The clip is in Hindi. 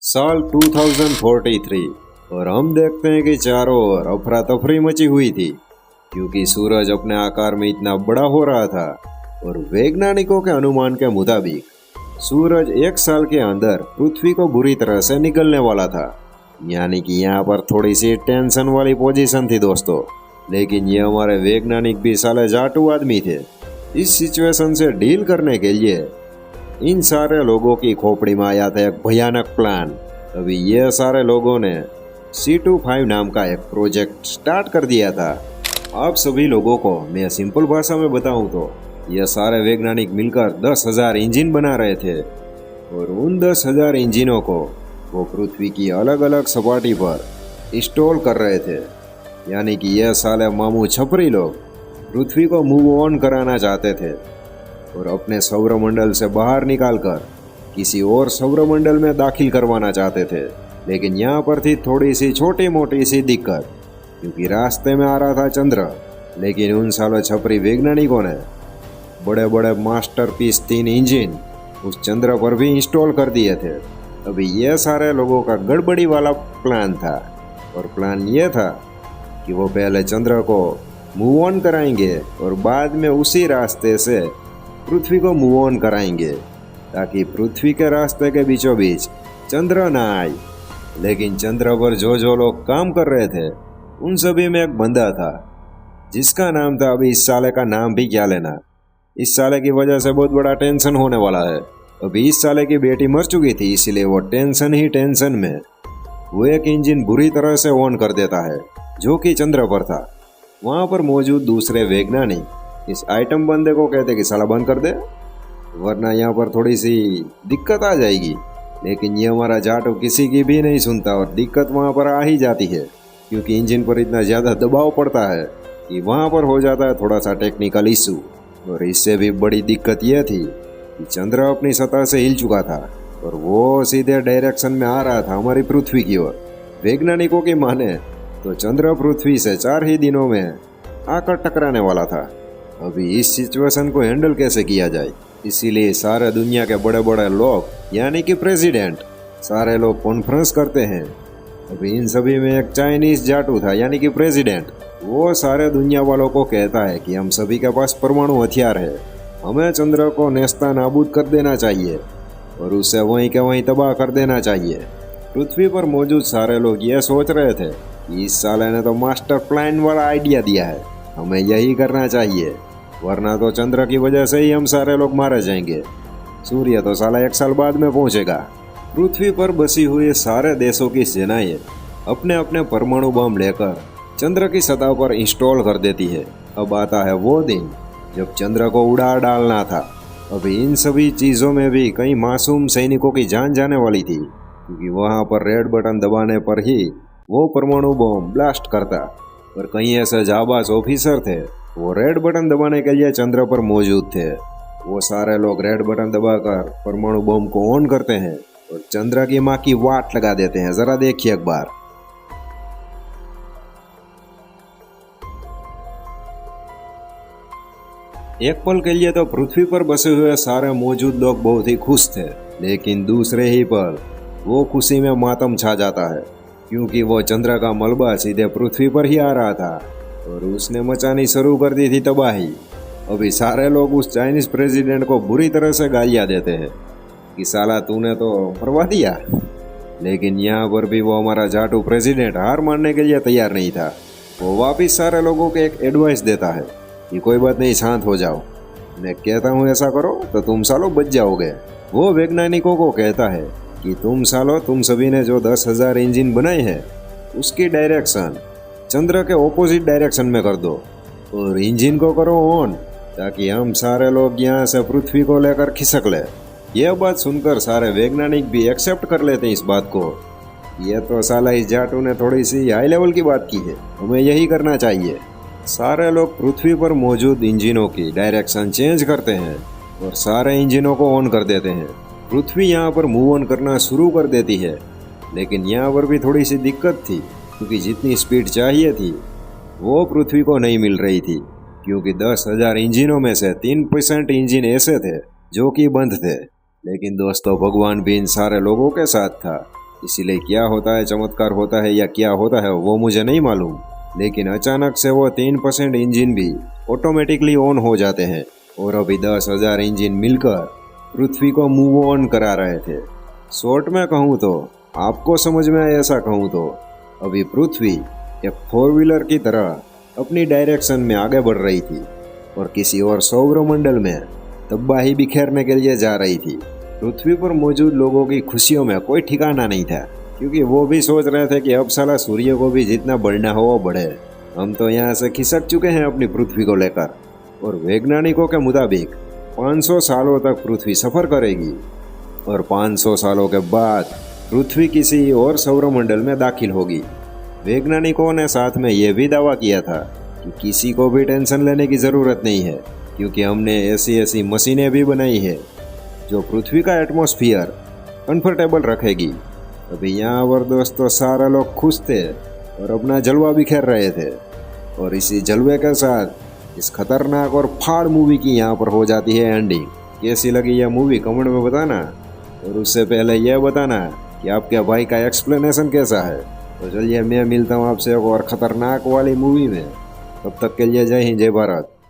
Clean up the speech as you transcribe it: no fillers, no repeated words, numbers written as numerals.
साल 2043 और हम देखते हैं कि चारों ओर अफरा तफरी मची हुई थी क्योंकि सूरज अपने आकार में इतना बड़ा हो रहा था और वैज्ञानिकों के अनुमान के मुताबिक सूरज एक साल के अंदर पृथ्वी को बुरी तरह से निकलने वाला था। यानी कि यहाँ पर थोड़ी सी टेंशन वाली पोजीशन थी दोस्तों, लेकिन ये हमारे वैज्ञानिक भी साले जाटू आदमी थे। इस सिचुएशन से डील करने के लिए इन सारे लोगों की खोपड़ी में आया था एक भयानक प्लान। अभी ये सारे लोगों ने C25 नाम का एक प्रोजेक्ट स्टार्ट कर दिया था। आप सभी लोगों को मैं सिंपल भाषा में बताऊं तो ये सारे वैज्ञानिक मिलकर 10,000 इंजन बना रहे थे और उन 10,000 इंजनों को वो पृथ्वी की अलग अलग सपाटी पर इंस्टॉल कर रहे थे। यानी कि ये साले मामू छपरी लोग पृथ्वी को मूव ऑन कराना चाहते थे और अपने सौरमंडल से बाहर निकालकर किसी और सौरमंडल में दाखिल करवाना चाहते थे। लेकिन यहाँ पर थी थोड़ी सी छोटी मोटी सी दिक्कत, क्योंकि रास्ते में आ रहा था चंद्र। लेकिन उन सालों छपरी वैज्ञानिकों ने बड़े बड़े मास्टरपीस 3 इंजन उस चंद्र पर भी इंस्टॉल कर दिए थे। अभी ये सारे लोगों का गड़बड़ी वाला प्लान था और प्लान ये था कि वो पहले चंद्र को मूव ऑन कराएंगे और बाद में उसी रास्ते से पृथ्वी को मूव ऑन कराएंगे ताकि पृथ्वी के रास्ते के बीचों बीच चंद्र ना आए। लेकिन चंद्र पर जो लोग काम कर रहे थे उन सभी में एक बंदा था जिसका नाम था, अभी इस साले का नाम भी क्या लेना, इस साले की वजह से बहुत बड़ा टेंशन होने वाला है। अभी इस साले की बेटी मर चुकी थी, इसलिए वो टेंशन ही टेंशन में वो एक इंजन बुरी तरह से ऑन कर देता है जो कि चंद्र पर था। वहाँ पर मौजूद दूसरे वैज्ञानिक इस आइटम बंदे को कहते कि साला बंद कर दे वरना यहाँ पर थोड़ी सी दिक्कत आ जाएगी। लेकिन ये हमारा जाटो किसी की भी नहीं सुनता और दिक्कत वहाँ पर आ ही जाती है, क्योंकि इंजन पर इतना ज़्यादा दबाव पड़ता है कि वहाँ पर हो जाता है थोड़ा सा टेक्निकल इशू। और इससे भी बड़ी दिक्कत यह थी कि चंद्र अपनी सतह से हिल चुका था और वो सीधे डायरेक्शन में आ रहा था हमारी पृथ्वी की ओर। वैज्ञानिकों की माने तो चंद्र पृथ्वी से 4 ही दिनों में आकर टकराने वाला था। अभी इस सिचुएशन को हैंडल कैसे किया जाए, इसीलिए सारे दुनिया के बड़े बड़े लोग यानी कि प्रेसिडेंट सारे लोग कॉन्फ्रेंस करते हैं। अभी इन सभी में एक चाइनीज जाटू था यानी कि प्रेसिडेंट। वो सारे दुनिया वालों को कहता है कि हम सभी के पास परमाणु हथियार है, हमें चंद्र को नेस्ता नाबूद कर देना चाहिए और उसे वहीं के वहीं तबाह कर देना चाहिए। पृथ्वी पर मौजूद सारे लोग ये सोच रहे थे कि इस साले ने तो मास्टर प्लान वाला आइडिया दिया है, हमें यही करना चाहिए वरना तो चंद्र की वजह से ही हम सारे लोग मारे जाएंगे। सूर्य तो साला 1 साल बाद में पहुंचेगा। पृथ्वी पर बसी हुई सारे देशों की सेनाएं अपने अपने परमाणु बम लेकर चंद्र की सतह पर इंस्टॉल कर देती है। अब आता है वो दिन जब चंद्र को उड़ा डालना था। अभी इन सभी चीज़ों में भी कई मासूम सैनिकों की जान जाने वाली थी, क्योंकि वहाँ पर रेड बटन दबाने पर ही वो परमाणु बम ब्लास्ट करता। और कई ऐसे जाबाज ऑफिसर थे वो रेड बटन दबाने के लिए चंद्र पर मौजूद थे। वो सारे लोग रेड बटन दबाकर परमाणु बम को ऑन करते हैं और चंद्र की माँ की वाट लगा देते हैं। जरा देखिए एक बार। एक पल के लिए तो पृथ्वी पर बसे हुए सारे मौजूद लोग बहुत ही खुश थे, लेकिन दूसरे ही पल वो खुशी में मातम छा जाता है, क्योंकि वो चंद्र का मलबा सीधे पृथ्वी पर ही आ रहा था और उसने मचानी शुरू कर दी थी तबाही। अभी सारे लोग उस चाइनीज प्रेसिडेंट को बुरी तरह से गालियां देते हैं कि साला तूने तो मरवा दिया। लेकिन यहाँ पर भी वो हमारा जाटू प्रेसिडेंट हार मानने के लिए तैयार नहीं था। वो वापिस सारे लोगों को एक एडवाइस देता है कि कोई बात नहीं, शांत हो जाओ, मैं कहता हूँ ऐसा करो तो तुम सालों बच जाओगे। वो वैज्ञानिकों को कहता है कि तुम सभी ने जो 10,000 इंजन बनाए हैं उसकी डायरेक्शन चंद्र के ऑपोजिट डायरेक्शन में कर दो और इंजन को करो ऑन, ताकि हम सारे लोग यहाँ से पृथ्वी को लेकर खिसक ले। यह बात सुनकर सारे वैज्ञानिक भी एक्सेप्ट कर लेते हैं इस बात को। यह तो साला इस जाटू ने थोड़ी सी हाई लेवल की बात की है, हमें यही करना चाहिए। सारे लोग पृथ्वी पर मौजूद इंजनों की डायरेक्शन चेंज करते हैं और सारे इंजनों को ऑन कर देते हैं। पृथ्वी यहाँ पर मूव ऑन करना शुरू कर देती है। लेकिन यहाँ पर भी थोड़ी सी दिक्कत थी, क्योंकि जितनी स्पीड चाहिए थी वो पृथ्वी को नहीं मिल रही थी, क्योंकि 10,000 इंजनों में से 3% इंजन ऐसे थे जो कि बंद थे। लेकिन दोस्तों, भगवान भी इन सारे लोगों के साथ था इसीलिए क्या होता है, चमत्कार होता है या क्या होता है वो मुझे नहीं मालूम, लेकिन अचानक से वो 3% इंजन भी ऑटोमेटिकली ऑन हो जाते हैं और अभी 10,000 इंजन मिलकर पृथ्वी को मूव ऑन करा रहे थे। शॉर्ट में कहूँ तो, आपको समझ में आए ऐसा कहूँ तो, अभी पृथ्वी एक 4 व्हीलर की तरह अपनी डायरेक्शन में आगे बढ़ रही थी और किसी और सौरमंडल में तबाही बिखेरने के लिए जा रही थी। पृथ्वी पर मौजूद लोगों की खुशियों में कोई ठिकाना नहीं था, क्योंकि वो भी सोच रहे थे कि अब साला सूर्य को भी जितना बढ़ना हो वो बढ़े। हम तो यहाँ से खिसक चुके हैं अपनी पृथ्वी को लेकर, और वैज्ञानिकों के मुताबिक 500 सालों तक पृथ्वी सफर करेगी और 500 सालों के बाद पृथ्वी किसी और सौरमंडल में दाखिल होगी। वैज्ञानिकों ने साथ में यह भी दावा किया था कि किसी को भी टेंशन लेने की ज़रूरत नहीं है, क्योंकि हमने ऐसी ऐसी मशीनें भी बनाई है जो पृथ्वी का एटमॉस्फेयर कंफर्टेबल रखेगी। अभी यहाँ पर दोस्तों सारे लोग खुश थे और अपना जलवा बिखेर रहे थे, और इसी जलवे के साथ इस खतरनाक और फाड़ मूवी की यहाँ पर हो जाती है एंडिंग। कैसी लगी यह मूवी कमेंट में बताना, और उससे पहले यह बताना कि आपके भाई का एक्सप्लेनेशन कैसा है। तो चलिए मैं मिलता हूँ आपसे एक और खतरनाक वाली मूवी में। तब तक के लिए जय हिंद, जय भारत।